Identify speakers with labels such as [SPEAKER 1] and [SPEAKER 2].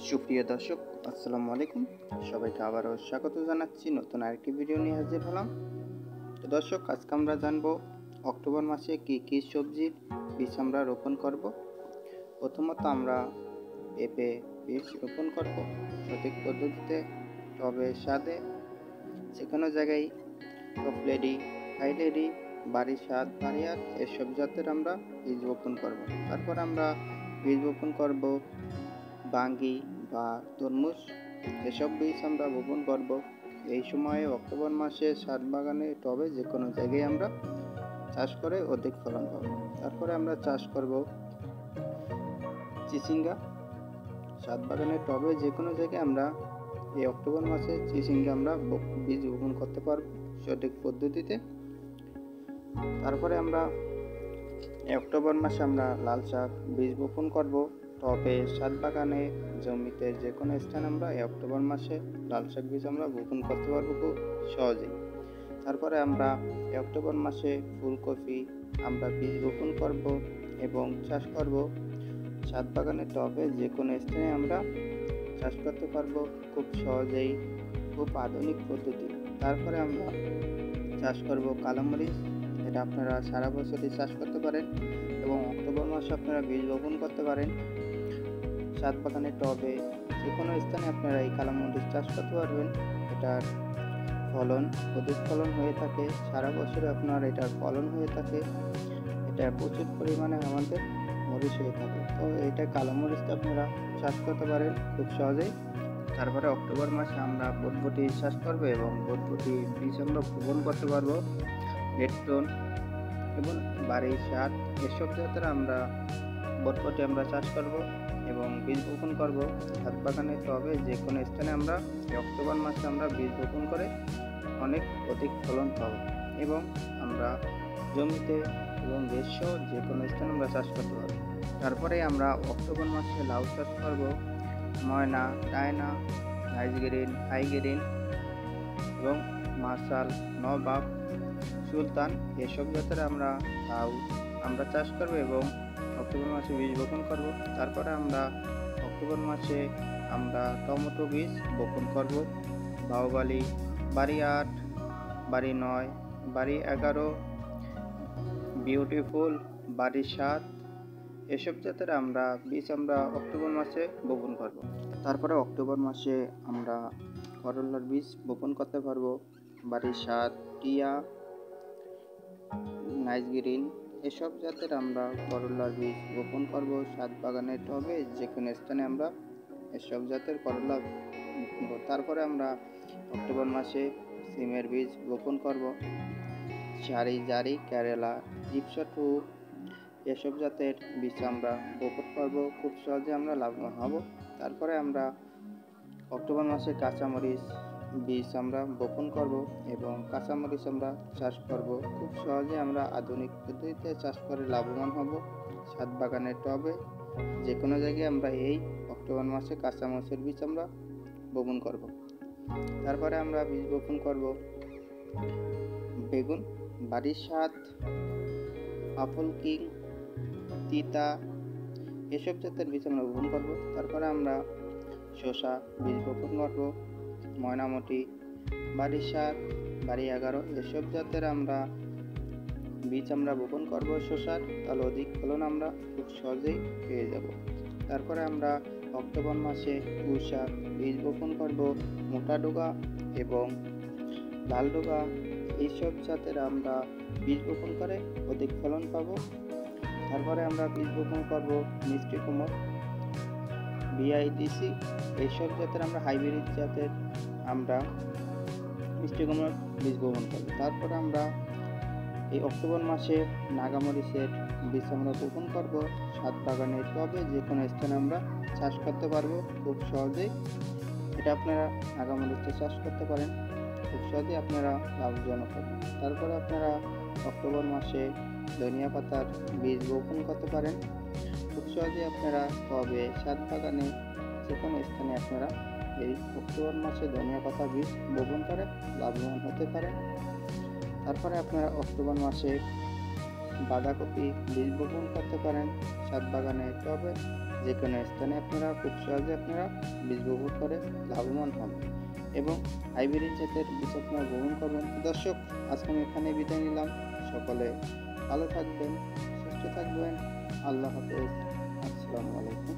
[SPEAKER 1] সুপ্রিয় দর্শক, আসসালামু আলাইকুম। সবাইকে আবারও স্বাগত জানাচ্ছি নতুন আরেকটি ভিডিও নিয়ে হাজির হলাম। তো দর্শক, আজকে আমরা জানবো অক্টোবর মাসে কি কি সবজির বীজ আমরা রোপণ করব। প্রথমত আমরা পেঁপে বীজ রোপণ করব সঠিক পদ্ধতিতে, টবে, ছাদে, যে কোনো জায়গায় টপলেডি, হাইলেডি, বাড়ি স্বাদ, বাড়ি আট এসব জাতের আমরা বীজ রোপণ করব। তারপর আমরা বীজ রোপণ করব বাঙ্গি বা তরমুজ, এসব বীজ আমরা বপন করব। এই সময়ে অক্টোবর মাসে ছাদ বাগানে, টবে, যে কোনো জায়গায় আমরা চাষ করে অধিক ফলন পাবো। তারপরে আমরা চাষ করব চিচিঙ্গা। ছাদ বাগানে, টবে, যে কোনো জায়গায় আমরা এই অক্টোবর মাসে চিচিঙ্গা আমরা বীজ বপন করতে পারব সঠিক পদ্ধতিতে। তারপরে আমরা এই অক্টোবর মাসে আমরা লাল শাক বীজ বপন করব টবে, ছাদ বাগানে, জমিতে, যে কোনো স্থানে আমরা এই অক্টোবর মাসে লাল শাক বীজ আমরা বপন করতে পারবো খুব সহজেই। তারপরে আমরা এই অক্টোবর মাসে ফুলকপি আমরা বীজ বপন করব এবং চাষ করব ছাদ বাগানে, টবে, যে কোনো স্থানে আমরা চাষ করতে পারবো খুব সহজেই, খুব আধুনিক পদ্ধতি। তারপরে আমরা চাষ করব কালোমরিচ। এটা আপনারা সারা বছরই চাষ করতে পারেন এবং অক্টোবর মাসে আপনারা বীজ বপন করতে পারেন। ছাদ বাগানে, টবে, যে কোনো স্থানে আপনারা এই কালোমরিচ চাষ করতে পারবেন। এটার ফলন অধিক ফলন হয়ে থাকে, সারা বছরে আপনার এটার ফলন হয়ে থাকে। এটা প্রচুর পরিমাণে আমাদের মরিচ হয়ে থাকে, তো এটা কালোমরিচটা আপনারা চাষ করতে পারেন খুব সহজেই। তারপরে অক্টোবর মাসে আমরা বরবটি চাষ করবো এবং বরবটি বীজ আমরা বপন করতে পারবো। রেডটন এবং বাড়ি স্বাদ এসব জাতের আমরা বরবটি আমরা চাষ করব এবং বীজ বপন করব ছাদ বাগানে, টবে, যে কোনো স্থানে আমরা অক্টোবর মাসে আমরা বীজ বপন করে অনেক অধিক ফলন পাবো এবং আমরা জমিতে এবং গ্রীষ্ম যে কোনো স্থানে আমরা চাষ করতে পারবো। তারপরে আমরা অক্টোবর মাসে লাউ চাষ করব। ময়না, Diana, Nice Green, High Green এবং মার্শাল, নবাব, সুলতান এসব জাতের আমরা লাউ আমরা চাষ করব এবং অক্টোবর মাসে বীজ বপন করব। তারপরে আমরা অক্টোবর মাসে আমরা টমেটো বীজ বপন করব। বাহুবালি, বাড়ি 8, বাড়ি 9, বাড়ি 11, বিউটিফুল, বাড়ি 7 এসব জাতের আমরা বীজ আমরা অক্টোবর মাসে বপন করব। তারপরে অক্টোবর মাসে আমরা করলার বীজ বপন করতে পারবো। বাড়ি 7, টিয়া, নাইস গ্রিন এসব জাতের আমরা করলার বীজ বপন করব ছাদ বাগানে, টবে, যে কোনো স্থানে আমরা এসব জাতের করলা বপন করব। তারপরে আমরা অক্টোবর মাসে সিমের বীজ বপন করব। সারি, জারি, কেরালা, ইপসাটু এসব জাতের বীজ আমরা বপন করব, খুব সহজে আমরা লাভবান হব। তারপরে আমরা অক্টোবর মাসে কাঁচামরিচ বীজ আমরা বপন করব এবং কাঁচামরিচ আমরা চাষ করব খুব সহজে, আমরা আধুনিক পদ্ধতিতে চাষ করে লাভবান হব ছাদ বাগানে, টবে, যে কোনো জায়গায় আমরা এই অক্টোবর মাসে কাঁচামরিচের বীজ আমরা বপন করব। তারপরে আমরা বীজ বপন করব বেগুন, বাড়ির স্বাদ, আপেল কিং, তিতা এসব জাতের বীজ আমরা বপন করব। তারপরে আমরা শসা বীজ বপন করব। ময়নামতি, বাড়ি 7, বাড়ি 11 এসব জাতের আমরা বীজ আমরা বপন করব শসার, তাহলে অধিক ফলন আমরা খুব সহজেই পেয়ে যাব। তারপরে আমরা অক্টোবর মাসে পুঁই শাক বীজ বপন করব। মোটা ডোগা এবং লাল ডোগা এইসব জাতের আমরা বীজ বপন করে অধিক ফলন পাব। তারপরে আমরা বীজ বপন করব মিষ্টি কুমড়, বিআইডিসি এইসব জাতের আমরা হাইব্রিড জাতের আমরা মিষ্টি কুমড়ার বীজ বপন করব। তারপরে আমরা এই অক্টোবর মাসে নাগামরিচের বীজ আমরা বপন করব ছাদ বাগানে, টবে, যে কোনো স্থানে আমরা চাষ করতে পারবো খুব সহজেই। এটা আপনারা নাগামরিচে চাষ করতে পারেন, খুব সহজেই আপনারা লাভজনক হবেন। তারপরে আপনারা অক্টোবর মাসে ধনিয়া পাতার বীজ বপন করতে পারেন, খুব সহজেই আপনারা টবে, ছাদ বাগানে, যে কোনো স্থানে আপনারা এই অক্টোবর মাসে ধনিয়া পাতা বীজ বপন করে লাভবান হতে পারেন। তারপরে আপনারা অক্টোবর মাসে বাঁধাকপি বীজ বপন করতে পারেন ছাদ বাগানে, টবে, যে কোনো স্থানে আপনারা খুব সহজে আপনারা বীজ বপন করে লাভবান হবেন এবং হাইব্রিড জাতের বীজ আপনারা বপন করবেন। দর্শক, আজকে আমি এখানে বিদায় নিলাম। সকলে ভালো থাকবেন, সুস্থ থাকবেন। আল্লাহ হাফেজ। আসসালামু আলাইকুম।